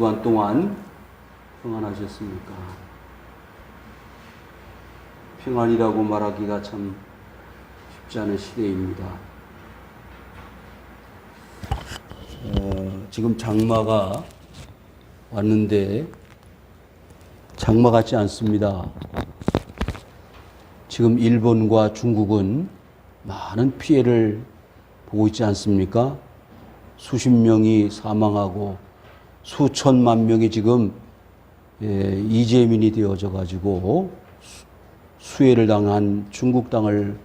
주간 동안 평안하셨습니까? 평안이라고 말하기가 참 쉽지 않은 시대입니다. 지금 장마가 왔는데 장마 같지 않습니다. 지금 일본과 중국은 많은 피해를 보고 있지 않습니까? 수십 명이 사망하고 수천만 명이 지금 이재민이 되어져 가지고 수해를 당한 중국 땅을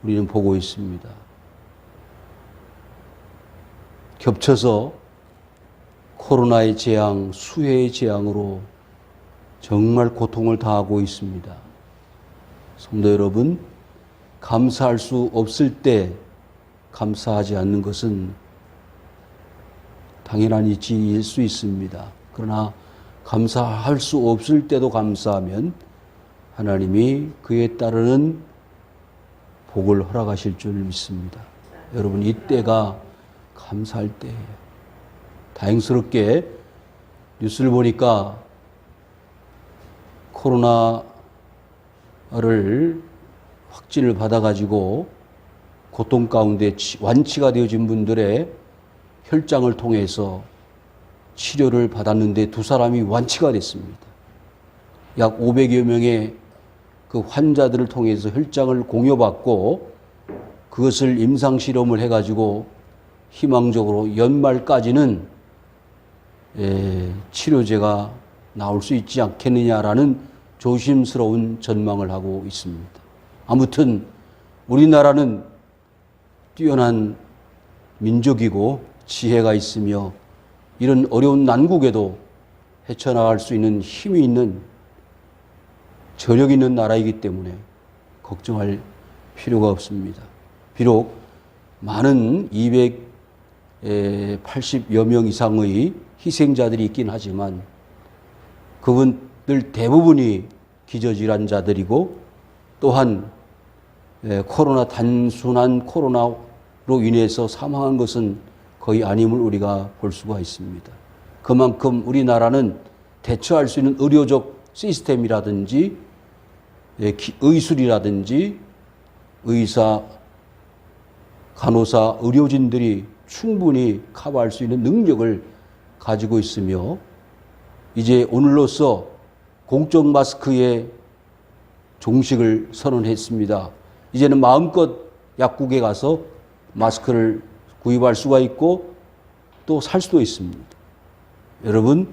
우리는 보고 있습니다. 겹쳐서 코로나의 재앙, 수해의 재앙으로 정말 고통을 당하고 있습니다. 성도 여러분, 감사할 수 없을 때 감사하지 않는 것은 당연한 이치일 수 있습니다. 그러나 감사할 수 없을 때도 감사하면 하나님이 그에 따르는 복을 허락하실 줄 믿습니다. 여러분, 이때가 감사할 때예요. 다행스럽게 뉴스를 보니까 코로나를 확진을 받아가지고 고통 가운데 완치가 되어진 분들의 혈장을 통해서 치료를 받았는데 두 사람이 완치가 됐습니다. 약 500여 명의 그 환자들을 통해서 혈장을 공여받고 그것을 임상실험을 해가지고 희망적으로 연말까지는 치료제가 나올 수 있지 않겠느냐라는 조심스러운 전망을 하고 있습니다. 아무튼 우리나라는 뛰어난 민족이고 지혜가 있으며 이런 어려운 난국에도 헤쳐나갈 수 있는 힘이 있는 저력 있는 나라이기 때문에 걱정할 필요가 없습니다. 비록 많은 280여 명 이상의 희생자들이 있긴 하지만 그분들 대부분이 기저질환자들이고 또한 단순한 코로나로 인해서 사망한 것은 거의 아님을 우리가 볼 수가 있습니다. 그만큼 우리나라는 대처할 수 있는 의료적 시스템이라든지 의술이라든지 의사, 간호사, 의료진들이 충분히 커버할 수 있는 능력을 가지고 있으며 이제 오늘로써 공적 마스크의 종식을 선언했습니다. 이제는 마음껏 약국에 가서 마스크를 구입할 수가 있고 또 살 수도 있습니다. 여러분,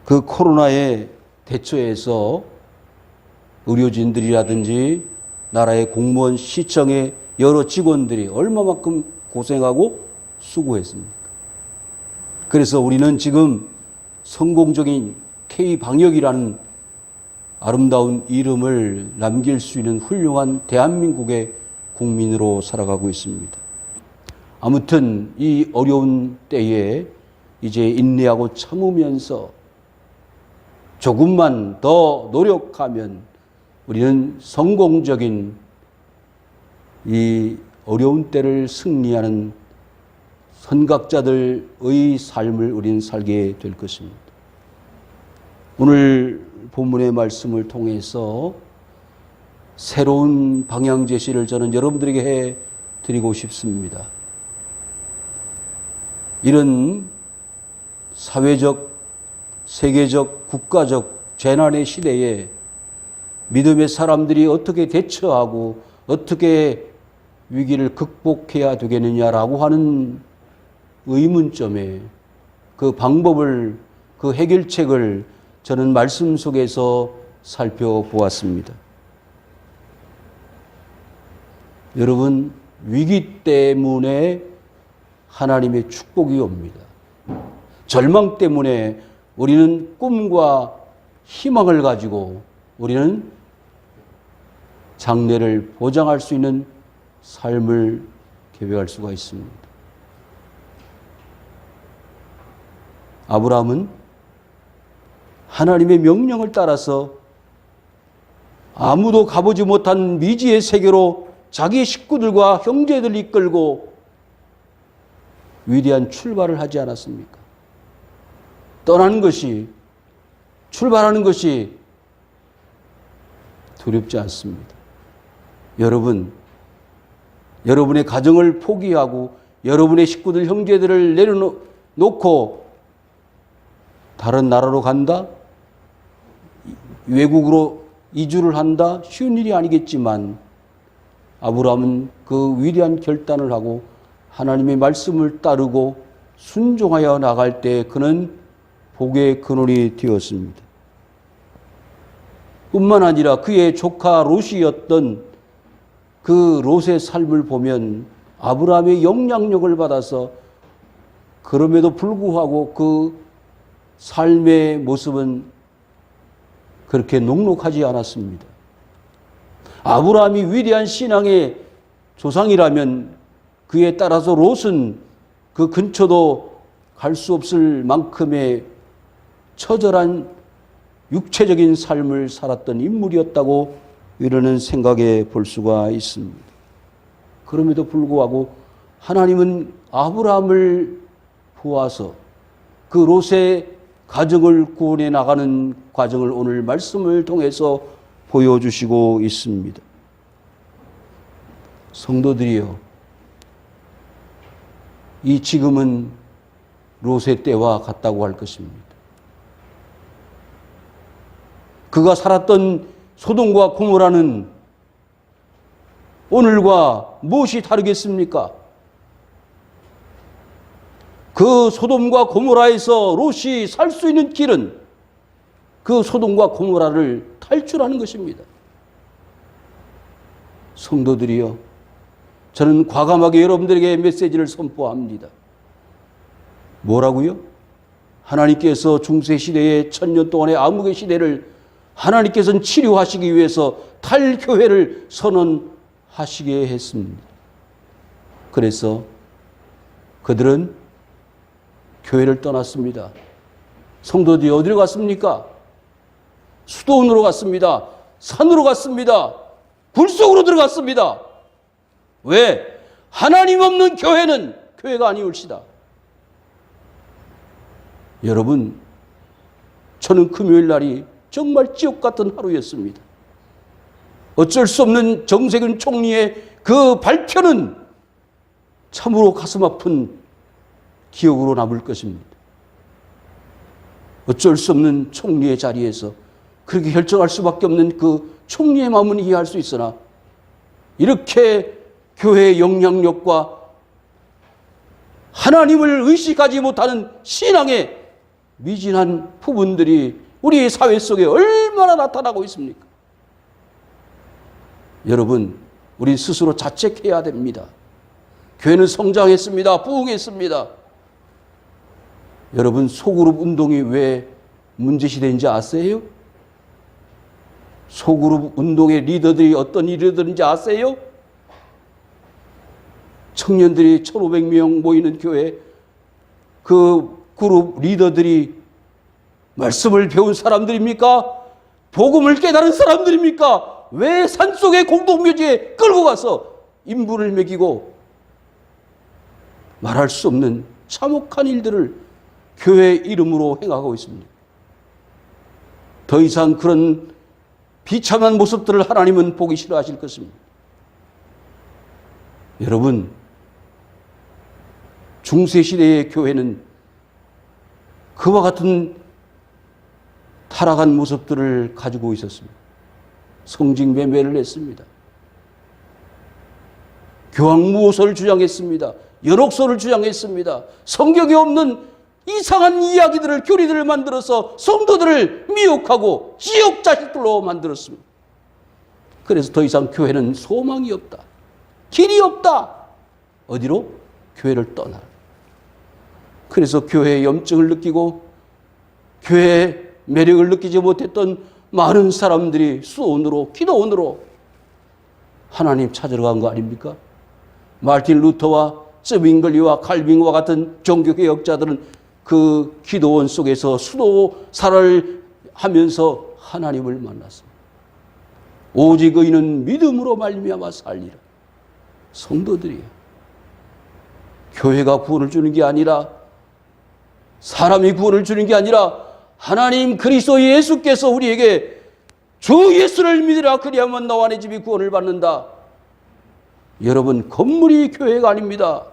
그 코로나에 대처해서 의료진들이라든지 나라의 공무원, 시청의 여러 직원들이 얼마만큼 고생하고 수고했습니까? 그래서 우리는 지금 성공적인 K방역이라는 아름다운 이름을 남길 수 있는 훌륭한 대한민국의 국민으로 살아가고 있습니다. 아무튼 이 어려운 때에 이제 인내하고 참으면서 조금만 더 노력하면 우리는 성공적인 이 어려운 때를 승리하는 선각자들의 삶을 우리는 살게 될 것입니다. 오늘 본문의 말씀을 통해서 새로운 방향 제시를 저는 여러분들에게 해 드리고 싶습니다. 이런 사회적, 세계적, 국가적 재난의 시대에 믿음의 사람들이 어떻게 대처하고 어떻게 위기를 극복해야 되겠느냐라고 하는 의문점에 그 방법을, 그 해결책을 저는 말씀 속에서 살펴보았습니다. 여러분, 위기 때문에 하나님의 축복이 옵니다. 절망 때문에 우리는 꿈과 희망을 가지고 우리는 장래를 보장할 수 있는 삶을 계획할 수가 있습니다. 아브라함은 하나님의 명령을 따라서 아무도 가보지 못한 미지의 세계로 자기의 식구들과 형제들을 이끌고 위대한 출발을 하지 않았습니까? 떠나는 것이, 출발하는 것이 두렵지 않습니다. 여러분, 여러분의 가정을 포기하고 여러분의 식구들, 형제들을 내려놓고 다른 나라로 간다? 외국으로 이주를 한다? 쉬운 일이 아니겠지만 아브라함은 그 위대한 결단을 하고 하나님의 말씀을 따르고 순종하여 나갈 때 그는 복의 근원이 되었습니다. 뿐만 아니라 그의 조카 롯이었던 그 롯의 삶을 보면 아브라함의 영향력을 받아서 그럼에도 불구하고 그 삶의 모습은 그렇게 녹록하지 않았습니다. 아브라함이 위대한 신앙의 조상이라면 그에 따라서 롯은 그 근처도 갈 수 없을 만큼의 처절한 육체적인 삶을 살았던 인물이었다고 이러는 생각해 볼 수가 있습니다. 그럼에도 불구하고 하나님은 아브라함을 보아서 그 롯의 가정을 구원해 나가는 과정을 오늘 말씀을 통해서 보여주시고 있습니다. 성도들이여, 이 지금은 롯의 때와 같다고 할 것입니다. 그가 살았던 소돔과 고모라는 오늘과 무엇이 다르겠습니까? 그 소돔과 고모라에서 롯이 살 수 있는 길은 그 소돔과 고모라를 탈출하는 것입니다. 성도들이여, 저는 과감하게 여러분들에게 메시지를 선포합니다. 뭐라고요? 하나님께서 중세시대의 1000년 동안의 암흑의 시대를 하나님께서는 치료하시기 위해서 탈교회를 선언하시게 했습니다. 그래서 그들은 교회를 떠났습니다. 성도들이 어디로 갔습니까? 수도원으로 갔습니다. 산으로 갔습니다. 불 속으로 들어갔습니다. 왜? 하나님 없는 교회는 교회가 아니올시다. 여러분, 저는 금요일 날이 정말 지옥 같은 하루였습니다. 어쩔 수 없는 정세균 총리의 그 발표는 참으로 가슴 아픈 기억으로 남을 것입니다. 어쩔 수 없는 총리의 자리에서 그렇게 결정할 수밖에 없는 그 총리의 마음은 이해할 수 있으나 이렇게 교회의 영향력과 하나님을 의식하지 못하는 신앙의 미진한 부분들이 우리 사회 속에 얼마나 나타나고 있습니까? 여러분, 우리 스스로 자책해야 됩니다. 교회는 성장했습니다. 부흥했습니다. 여러분, 소그룹 운동이 왜 문제시대인지 아세요? 소그룹 운동의 리더들이 어떤 리더들인지 아세요? 청년들이 1500명 모이는 교회, 그 그룹 리더들이 말씀을 배운 사람들입니까? 복음을 깨달은 사람들입니까? 왜 산속의 공동묘지에 끌고 가서 인분을 먹이고 말할 수 없는 참혹한 일들을 교회 이름으로 행하고 있습니다. 더 이상 그런 비참한 모습들을 하나님은 보기 싫어하실 것입니다. 여러분, 중세시대의 교회는 그와 같은 타락한 모습들을 가지고 있었습니다. 성직매매를 했습니다. 교황무호소를 주장했습니다. 연옥소를 주장했습니다. 성경에 없는 이상한 이야기들을, 교리들을 만들어서 성도들을 미혹하고 지옥 자식들로 만들었습니다. 그래서 더 이상 교회는 소망이 없다. 길이 없다. 어디로? 교회를 떠나라. 그래서 교회의 염증을 느끼고 교회의 매력을 느끼지 못했던 많은 사람들이 수원으로, 기도원으로 하나님 찾으러 간 거 아닙니까? 마르틴 루터와 쯔윙글리와 칼빈과 같은 종교개혁자들은 그 기도원 속에서 수도사를 하면서 하나님을 만났습니다. 오직 의인은 믿음으로 말미암아 살리라. 성도들이요, 교회가 구원을 주는 게 아니라 사람이 구원을 주는 게 아니라 하나님 그리스도 예수께서 우리에게 주 예수를 믿으라 그리하면 너와 내 집이 구원을 받는다. 여러분, 건물이 교회가 아닙니다.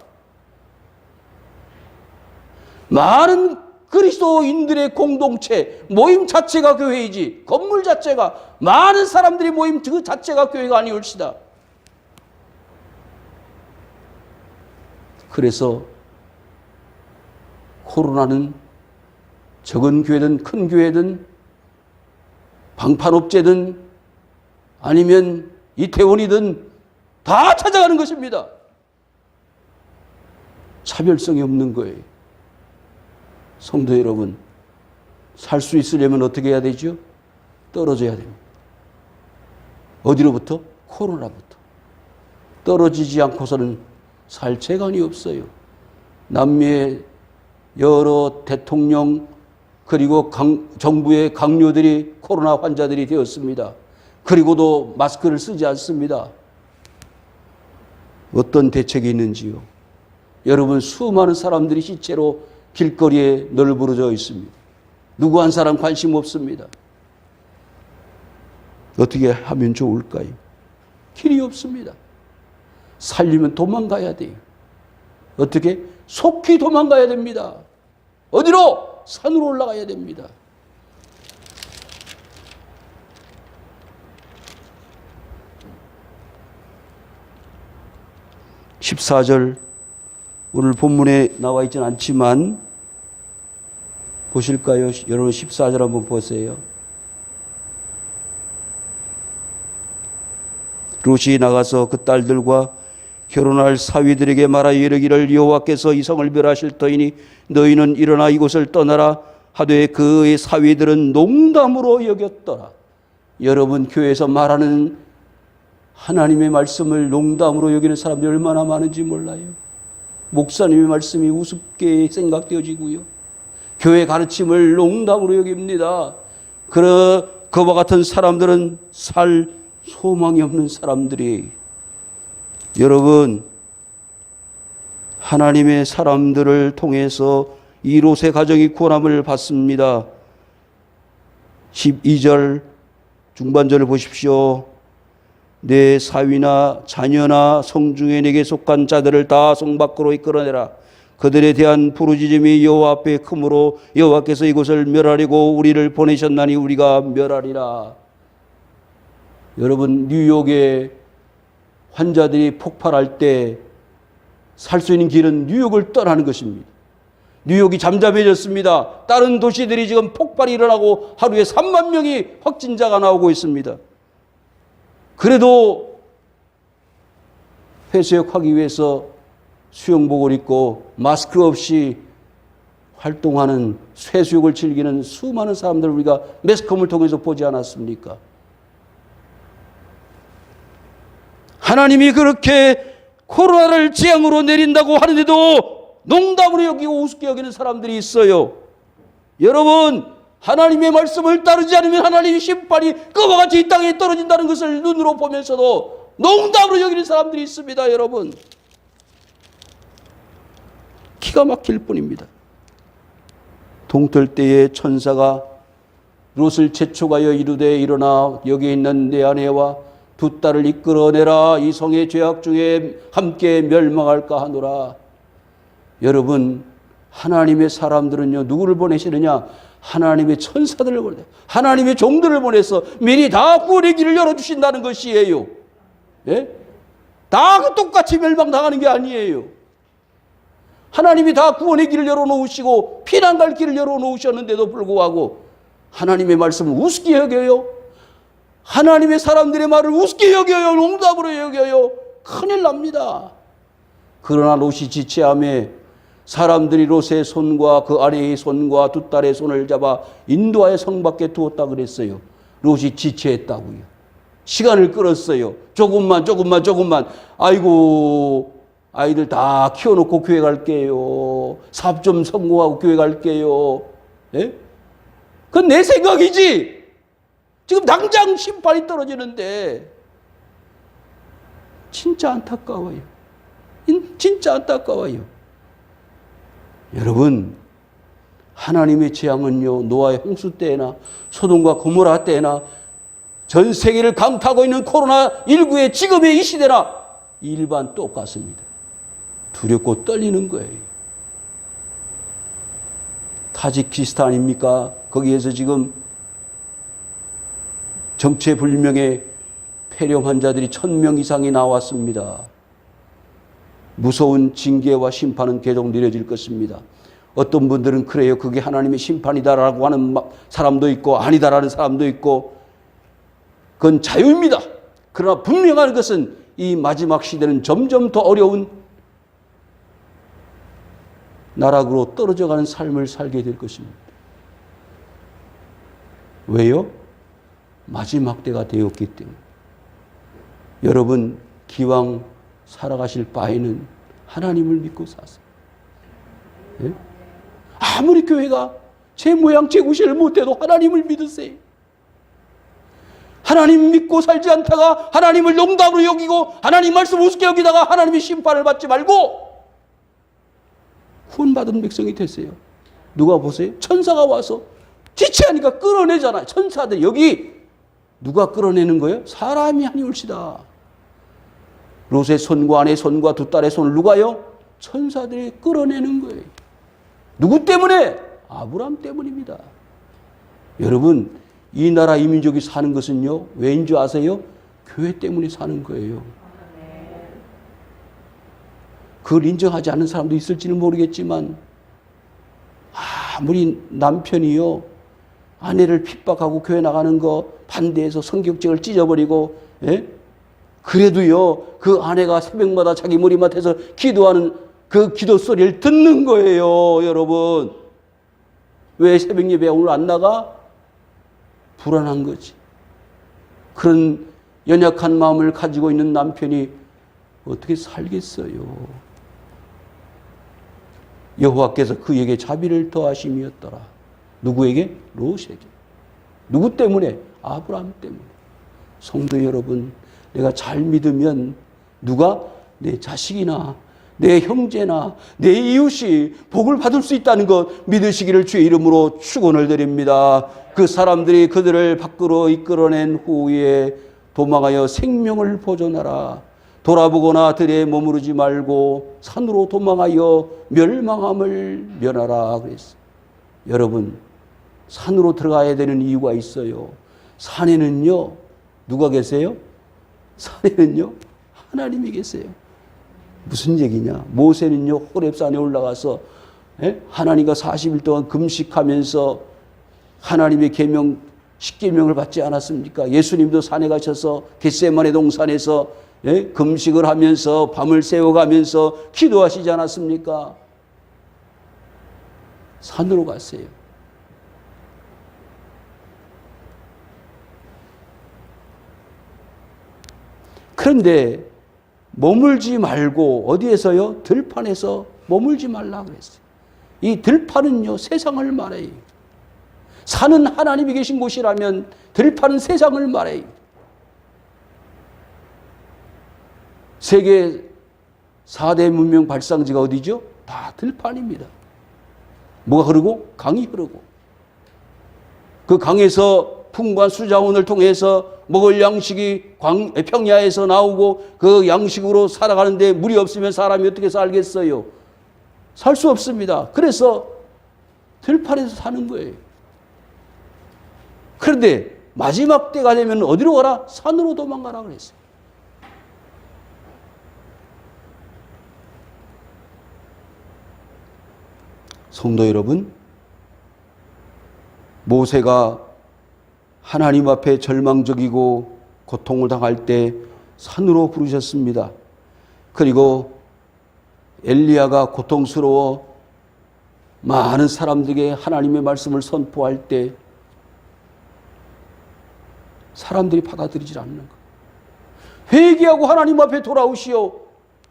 많은 그리스도인들의 공동체, 모임 자체가 교회이지 건물 자체가, 많은 사람들이 모임 그 자체가 교회가 아니올시다. 그래서 코로나는 적은 교회든 큰 교회든 방판업체든 아니면 이태원이든 다 찾아가는 것입니다. 차별성이 없는 거예요. 성도 여러분, 살 수 있으려면 어떻게 해야 되죠? 떨어져야 됩니다. 어디로부터? 코로나부터. 떨어지지 않고서는 살 재간이 없어요. 남미의 여러 대통령 그리고 정부의 강요들이 코로나 환자들이 되었습니다. 그리고도 마스크를 쓰지 않습니다. 어떤 대책이 있는지요? 여러분, 수많은 사람들이 시체로 길거리에 널브러져 있습니다. 누구 한 사람 관심 없습니다. 어떻게 하면 좋을까요? 길이 없습니다. 살리면 도망가야 돼요. 어떻게? 속히 도망가야 됩니다. 어디로? 산으로 올라가야 됩니다. (14절) 오늘 본문에 나와 있지는 않지만 보실까요? 여러분 14절 한번 보세요. 롯이 나가서 그 딸들과 결혼할 사위들에게 말하여 이르기를 여호와께서 이 성을 멸하실 터이니 너희는 일어나 이곳을 떠나라 하되 그의 사위들은 농담으로 여겼더라. 여러분, 교회에서 말하는 하나님의 말씀을 농담으로 여기는 사람들이 얼마나 많은지 몰라요. 목사님의 말씀이 우습게 생각되어지고요. 교회 가르침을 농담으로 여깁니다. 그와 같은 사람들은 살 소망이 없는 사람들이, 여러분, 하나님의 사람들을 통해서 이 롯의 가정이 구원함을 받습니다. 12절 중반절을 보십시오. 내 사위나 자녀나 성중에 내게 속한 자들을 다 성 밖으로 이끌어내라. 그들에 대한 부르짖음이 여호와 앞에 크므로 여호와께서 이곳을 멸하려고 우리를 보내셨나니 우리가 멸하리라. 여러분, 뉴욕에 환자들이 폭발할 때 살 수 있는 길은 뉴욕을 떠나는 것입니다. 뉴욕이 잠잠해졌습니다. 다른 도시들이 지금 폭발이 일어나고 하루에 3만 명이 확진자가 나오고 있습니다. 그래도 회수역하기 위해서 수영복을 입고 마스크 없이 활동하는, 회수욕을 즐기는 수많은 사람들을 우리가 매스컴을 통해서 보지 않았습니까? 하나님이 그렇게 코로나를 재앙으로 내린다고 하는데도 농담으로 여기고 우습게 여기는 사람들이 있어요. 여러분, 하나님의 말씀을 따르지 않으면 하나님의 심판이 그와 같이 이 땅에 떨어진다는 것을 눈으로 보면서도 농담으로 여기는 사람들이 있습니다. 여러분, 기가 막힐 뿐입니다. 동틀 때에 천사가 롯을 재촉하여 이르되 일어나 여기 있는 내 아내와 두 딸을 이끌어내라. 이 성의 죄악 중에 함께 멸망할까 하노라. 여러분, 하나님의 사람들은요, 누구를 보내시느냐? 하나님의 천사들을 보내, 하나님의 종들을 보내서 미리 다 구원의 길을 열어주신다는 것이에요. 예? 다 똑같이 멸망당하는 게 아니에요. 하나님이 다 구원의 길을 열어놓으시고 피난 갈 길을 열어놓으셨는데도 불구하고 하나님의 말씀을 우습게 여겨요. 하나님의 사람들의 말을 우습게 여겨요. 농담으로 여겨요. 큰일 납니다. 그러나 롯이 지체함에 사람들이 롯의 손과 그 아내의 손과 두 딸의 손을 잡아 인도하여 성 밖에 두었다 그랬어요. 롯이 지체했다고요. 시간을 끌었어요. 조금만. 아이고, 아이들 다 키워놓고 교회 갈게요. 사업 좀 성공하고 교회 갈게요. 예? 그건 내 생각이지. 지금 당장 심판이 떨어지는데 진짜 안타까워요. 진짜 안타까워요. 여러분, 하나님의 재앙은요, 노아의 홍수 때나 소돔과 고모라 때나 전 세계를 강타하고 있는 코로나19의 지금의 이 시대나 일반 똑같습니다. 두렵고 떨리는 거예요. 타지키스탄입니까? 거기에서 지금 정체불명의 폐렴 환자들이 1000명 이상이 나왔습니다. 무서운 징계와 심판은 계속 내려질 것입니다. 어떤 분들은 그래요. 그게 하나님의 심판이다라고 하는 사람도 있고 아니다라는 사람도 있고 그건 자유입니다. 그러나 분명한 것은 이 마지막 시대는 점점 더 어려운 나락으로 떨어져가는 삶을 살게 될 것입니다. 왜요? 마지막 때가 되었기 때문에. 여러분 기왕 살아가실 바에는 하나님을 믿고 사세요. 예? 아무리 교회가 제 모양 제 구실을 못해도 하나님을 믿으세요. 하나님 믿고 살지 않다가 하나님을 농담으로 여기고 하나님 말씀 우습게 여기다가 하나님의 심판을 받지 말고 구원받은 백성이 되세요. 누가 보세요? 천사가 와서 지체하니까 끌어내잖아요. 천사들 여기 누가 끌어내는 거예요? 사람이 아니올시다. 롯의 손과 아내의 손과 두 딸의 손을 누가요? 천사들이 끌어내는 거예요. 누구 때문에? 아브라함 때문입니다. 여러분 이 나라 이 민족이 사는 것은요 왜인 줄 아세요? 교회 때문에 사는 거예요. 그걸 인정하지 않는 사람도 있을지는 모르겠지만 아무리 남편이요 아내를 핍박하고 교회 나가는 거 반대해서 성경책을 찢어버리고 예? 그래도요 그 아내가 새벽마다 자기 머리맡에서 기도하는 그 기도 소리를 듣는 거예요. 여러분 왜 새벽 예배 오늘 안 나가? 불안한 거지. 그런 연약한 마음을 가지고 있는 남편이 어떻게 살겠어요? 여호와께서 그에게 자비를 더하심이었더라. 누구에게? 롯에게. 누구 때문에? 아브라함 때문에. 성도 여러분, 내가 잘 믿으면 누가? 내 자식이나 내 형제나 내 이웃이 복을 받을 수 있다는 것 믿으시기를 주의 이름으로 축원을 드립니다. 그 사람들이 그들을 밖으로 이끌어낸 후에 도망하여 생명을 보존하라. 돌아보거나 들에 머무르지 말고 산으로 도망하여 멸망함을 면하라 그랬어요. 여러분 산으로 들어가야 되는 이유가 있어요. 산에는요 누가 계세요? 산에는요 하나님이 계세요. 무슨 얘기냐? 모세는요 호렙산에 올라가서 하나님과 40일 동안 금식하면서 하나님의 계명 10계명을 받지 않았습니까? 예수님도 산에 가셔서 겟세마네 동산에서 금식을 하면서 밤을 새워가면서 기도하시지 않았습니까? 산으로 갔어요. 그런데 머물지 말고 어디에서요? 들판에서 머물지 말라 그랬어요. 이 들판은요 세상을 말해요. 산은 하나님이 계신 곳이라면 들판은 세상을 말해요. 세계 4대 문명 발상지가 어디죠? 다 들판입니다. 뭐가 흐르고? 강이 흐르고. 그 강에서 풍부한 수자원을 통해서 먹을 양식이 평야에서 나오고 그 양식으로 살아가는데 물이 없으면 사람이 어떻게 살겠어요? 살 수 없습니다. 그래서 들판에서 사는 거예요. 그런데 마지막 때가 되면 어디로 가라? 산으로 도망가라 그랬어요. 성도 여러분, 모세가 하나님 앞에 절망적이고 고통을 당할 때 산으로 부르셨습니다. 그리고 엘리야가 고통스러워 많은 사람들에게 하나님의 말씀을 선포할 때 사람들이 받아들이지 않는 것. 회개하고 하나님 앞에 돌아오시오.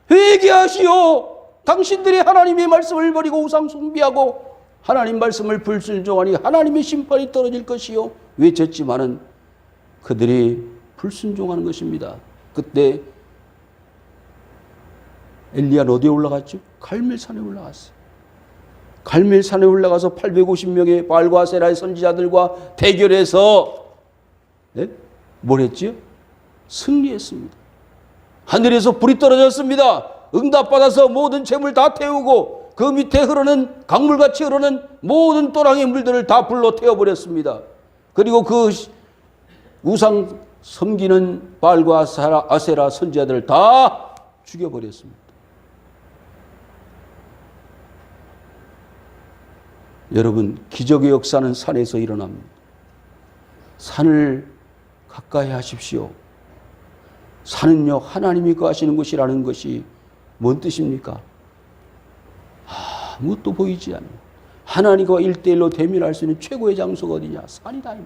회개하시오. 당신들이 하나님의 말씀을 버리고 우상 숭배하고 하나님 말씀을 불순종하니 하나님의 심판이 떨어질 것이요. 외쳤지만은 그들이 불순종하는 것입니다. 그때 엘리야는 어디에 올라갔죠? 갈멜산에 올라갔어요. 갈멜산에 올라가서 850명의 바알과 아세라의 선지자들과 대결해서 뭘 했지요? 승리했습니다. 하늘에서 불이 떨어졌습니다. 응답받아서 모든 재물 다 태우고 그 밑에 흐르는 강물같이 흐르는 모든 또랑의 물들을 다 불러 태워버렸습니다. 그리고 그 우상 섬기는 바알과 아세라 선지자들을 다 죽여버렸습니다. 여러분, 기적의 역사는 산에서 일어납니다. 산을 가까이 하십시오. 산은요, 하나님이 거하시는 곳이라는 것이 뭔 뜻입니까? 아무것도 보이지 않는 하나님과 1대1로 대면할 수 있는 최고의 장소가 어디냐? 산이다.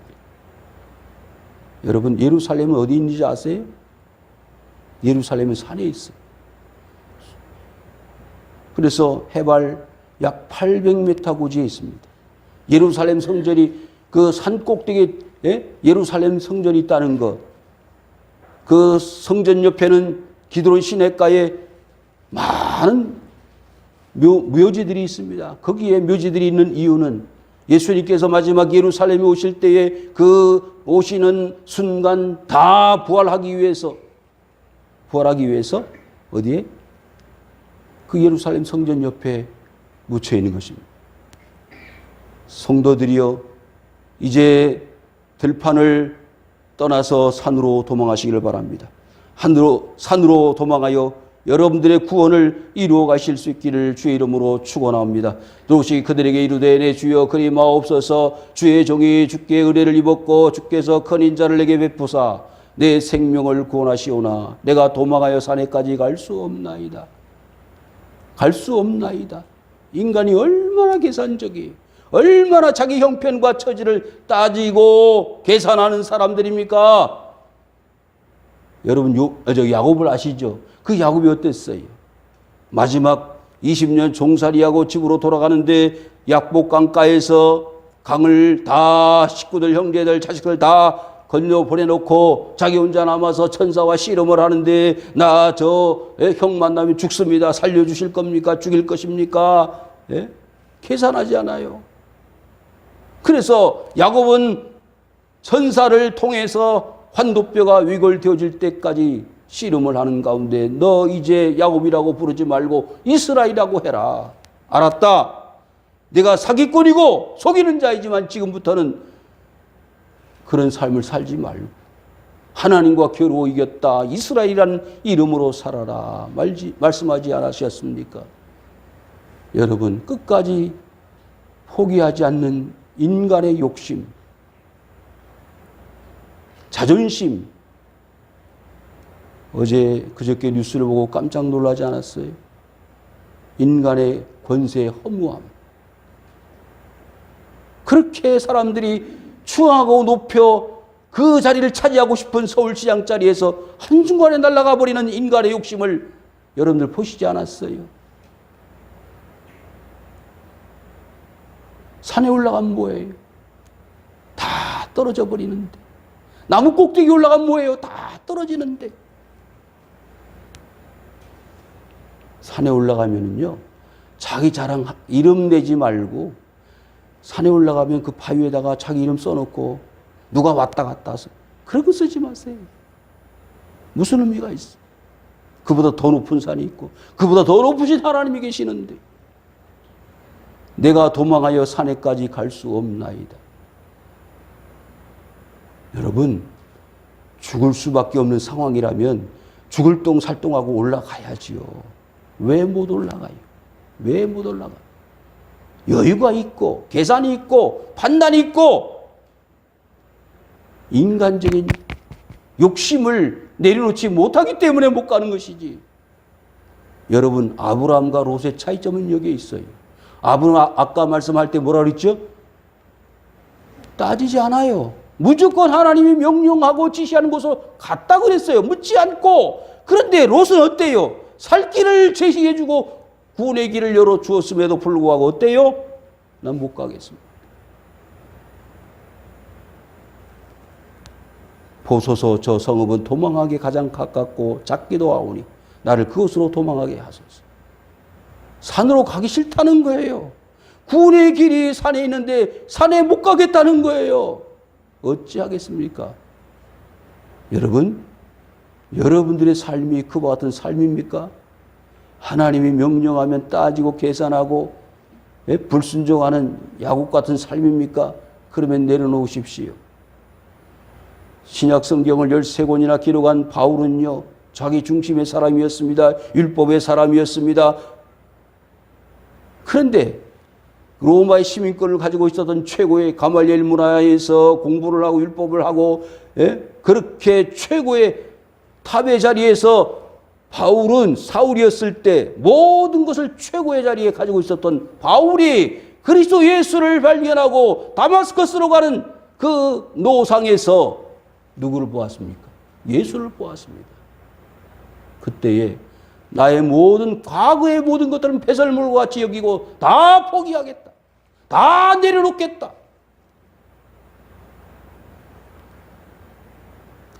여러분, 예루살렘은 어디 있는지 아세요? 예루살렘은 산에 있어요. 그래서 해발 약 800m 고지에 있습니다. 예루살렘 성전이 그 산 꼭대기에 예루살렘 성전이 있다는 것. 그 성전 옆에는 기드론 시내가에 많은 묘지들이 있습니다. 거기에 묘지들이 있는 이유는 예수님께서 마지막 예루살렘에 오실 때에 그 오시는 순간 다 부활하기 위해서 어디에? 그 예루살렘 성전 옆에 묻혀 있는 것입니다. 성도들이여, 이제 들판을 떠나서 산으로 도망하시기를 바랍니다. 산으로 도망하여 여러분들의 구원을 이루어 가실 수 있기를 주의 이름으로 축원합니다. 도시 그들에게 이르되, 내 주여 그리 마옵소서. 주의 종이 주께 의뢰를 입었고 주께서 큰 인자를 내게 베푸사 내 생명을 구원하시오나 내가 도망하여 산에까지 갈 수 없나이다. 갈 수 없나이다. 인간이 얼마나 계산적이에요. 얼마나 자기 형편과 처지를 따지고 계산하는 사람들입니까? 여러분, 야곱을 아시죠? 그 야곱이 어땠어요? 마지막 20년 종살이하고 집으로 돌아가는데 약복강가에서 강을 다 식구들, 형제들, 자식들 다 건너 보내놓고 자기 혼자 남아서 천사와 씨름을 하는데, 나 저 형 만나면 죽습니다. 살려주실 겁니까? 죽일 것입니까? 계산하지 않아요. 그래서 야곱은 천사를 통해서 환도뼈가 위골되어질 때까지 씨름을 하는 가운데, 너 이제 야곱이라고 부르지 말고 이스라엘이라고 해라. 알았다. 내가 사기꾼이고 속이는 자이지만 지금부터는 그런 삶을 살지 말고 하나님과 겨루어 이겼다. 이스라엘이라는 이름으로 살아라. 말씀하지 않으셨습니까? 여러분, 끝까지 포기하지 않는 인간의 욕심, 자존심. 그저께 뉴스를 보고 깜짝 놀라지 않았어요? 인간의 권세의 허무함. 그렇게 사람들이 추앙하고 높여 그 자리를 차지하고 싶은 서울시장 자리에서 한순간에 날아가 버리는 인간의 욕심을 여러분들 보시지 않았어요? 산에 올라가면 뭐예요? 다 떨어져 버리는데. 나무 꼭대기 올라가면 뭐예요? 다 떨어지는데. 산에 올라가면은요, 자기 자랑 이름 내지 말고 산에 올라가면 그 바위에다가 자기 이름 써놓고 누가 왔다 갔다 해서 그런 거 쓰지 마세요. 무슨 의미가 있어? 그보다 더 높은 산이 있고 그보다 더 높으신 하나님이 계시는데 내가 도망하여 산에까지 갈 수 없나이다. 여러분, 죽을 수밖에 없는 상황이라면 죽을 똥 살똥하고 올라가야지요. 왜 못 올라가요? 왜 못 올라가요? 여유가 있고 계산이 있고 판단이 있고 인간적인 욕심을 내려놓지 못하기 때문에 못 가는 것이지. 여러분, 아브라함과 롯의 차이점은 여기에 있어요. 아브라함 아까 말씀할 때 뭐라 그랬죠? 따지지 않아요. 무조건 하나님이 명령하고 지시하는 곳으로 갔다 그랬어요. 묻지 않고. 그런데 롯은 어때요? 살 길을 제시해주고 구원의 길을 열어주었음에도 불구하고 어때요? 난 못 가겠습니다. 보소서, 저 성읍은 도망하기 가장 가깝고 작기도 하오니 나를 그곳으로 도망하게 하소서. 산으로 가기 싫다는 거예요. 구원의 길이 산에 있는데 산에 못 가겠다는 거예요. 어찌하겠습니까? 여러분, 여러분들의 삶이 그와 같은 삶입니까? 하나님이 명령하면 따지고 계산하고 불순종하는 야곱 같은 삶입니까? 그러면 내려놓으십시오. 신약 성경을 13권이나 기록한 바울은요, 자기 중심의 사람이었습니다. 율법의 사람이었습니다. 그런데 로마의 시민권을 가지고 있었던 최고의 가말리엘 문화에서 공부를 하고 율법을 하고 그렇게 최고의 탑의 자리에서 바울은 사울이었을 때 모든 것을 최고의 자리에 가지고 있었던 바울이 그리스도 예수를 발견하고 다마스커스로 가는 그 노상에서 누구를 보았습니까? 예수를 보았습니다. 그때에 나의 모든 과거의 모든 것들은 배설물과 같이 여기고 다 포기하겠다. 다 내려놓겠다.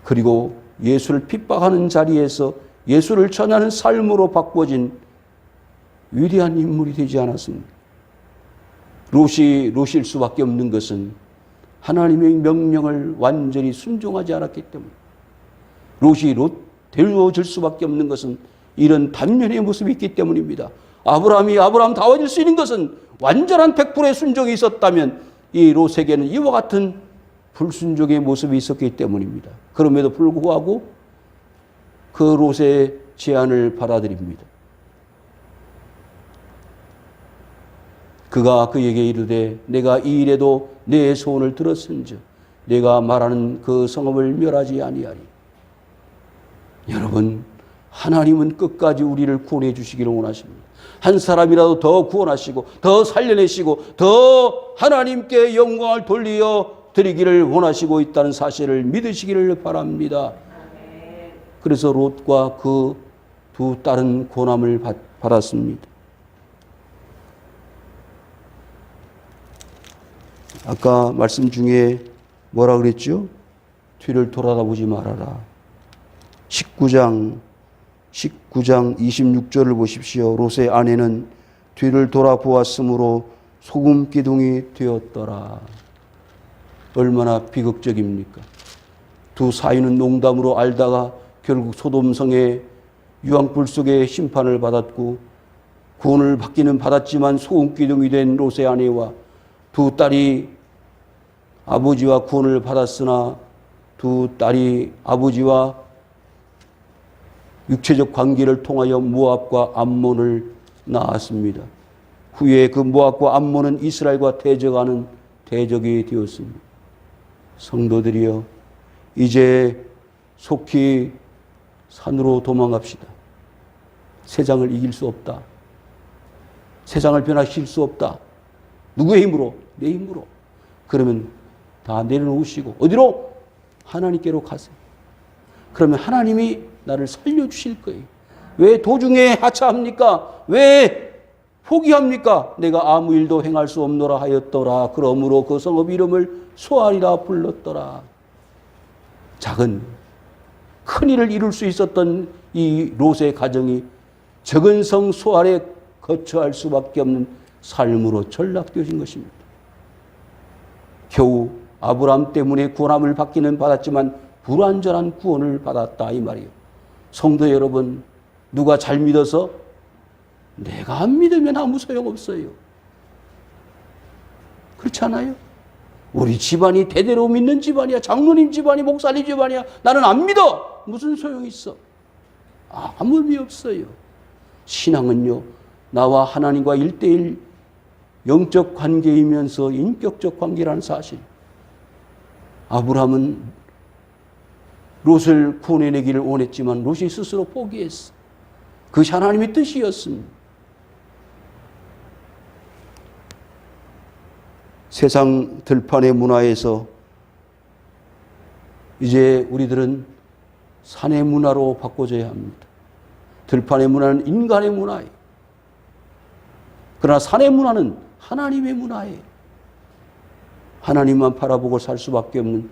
그리고 예수를 핍박하는 자리에서 예수를 전하는 삶으로 바꿔진 위대한 인물이 되지 않았습니까? 롯일 수밖에 없는 것은 하나님의 명령을 완전히 순종하지 않았기 때문에, 롯이 되어질 수밖에 없는 것은 이런 단면의 모습이 있기 때문입니다. 아브라함다워질 수 있는 것은 완전한 100%의 순종이 있었다면 이 롯에게는 이와 같은 불순종의 모습이 있었기 때문입니다. 그럼에도 불구하고 그 롯의 제안을 받아들입니다. 그가 그에게 이르되 내가 이 일에도 내 소원을 들었은즉 내가 말하는 그 성읍을 멸하지 아니하리. 여러분, 하나님은 끝까지 우리를 구원해 주시기를 원하십니다. 한 사람이라도 더 구원하시고 더 살려내시고 더 하나님께 영광을 돌려 드리기를 원하시고 있다는 사실을 믿으시기를 바랍니다. 그래서 롯과 그 두 딸은 고난을 받았습니다. 아까 말씀 중에 뭐라 그랬죠? 뒤를 돌아다보지 말아라. 19장 26절을 보십시오. 롯의 아내는 뒤를 돌아보았으므로 소금 기둥이 되었더라. 얼마나 비극적입니까? 두 사위는 농담으로 알다가 결국 소돔성의 유황불 속에 심판을 받았고 구원을 받기는 받았지만 소금 기둥이 된 롯의 아내와 두 딸이 아버지와 구원을 받았으나 두 딸이 아버지와 육체적 관계를 통하여 모압과 암몬을 낳았습니다. 후에 그 모압과 암몬은 이스라엘과 대적하는 대적이 되었습니다. 성도들이여, 이제 속히 산으로 도망갑시다. 세상을 이길 수 없다. 세상을 변화시킬 수 없다. 누구의 힘으로? 내 힘으로. 그러면 다 내려놓으시고 어디로? 하나님께로 가세요. 그러면 하나님이 나를 살려주실 거예요. 왜 도중에 하차합니까? 왜 포기합니까? 내가 아무 일도 행할 수 없노라 하였더라. 그러므로 그 성읍 이름을 소알이라 불렀더라. 큰 일을 이룰 수 있었던 이 롯의 가정이 적은 성 소알에 거처할 수밖에 없는 삶으로 전락되어진 것입니다. 겨우 아브라함 때문에 구원함을 받기는 받았지만 불완전한 구원을 받았다 이 말이에요. 성도 여러분, 누가 잘 믿어서 내가 안 믿으면 아무 소용없어요. 그렇지 않아요? 우리 집안이 대대로 믿는 집안이야. 장로님 집안이, 목사님 집안이야. 나는 안 믿어. 무슨 소용이 있어? 아무 의미 없어요. 신앙은요, 나와 하나님과 1:1 영적 관계이면서 인격적 관계라는 사실. 아브라함은 롯을 구원해내기를 원했지만 롯이 스스로 포기했어. 그것이 하나님의 뜻이었습니다. 세상 들판의 문화에서 이제 우리들은 산의 문화로 바꿔줘야 합니다. 들판의 문화는 인간의 문화예요. 그러나 산의 문화는 하나님의 문화예요. 하나님만 바라보고 살 수밖에 없는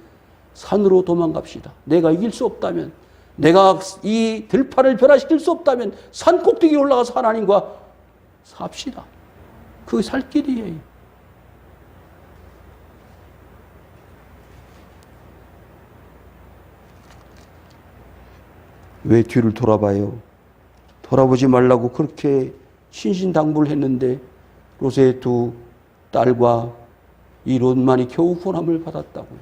산으로 도망갑시다. 내가 이길 수 없다면, 내가 이 들판을 변화시킬 수 없다면 산 꼭대기에 올라가서 하나님과 삽시다. 그게 살 길이에요. 왜 뒤를 돌아봐요? 돌아보지 말라고 그렇게 신신당부를 했는데 롯의 두 딸과 이 롯만이 겨우 혼함을 받았다고요.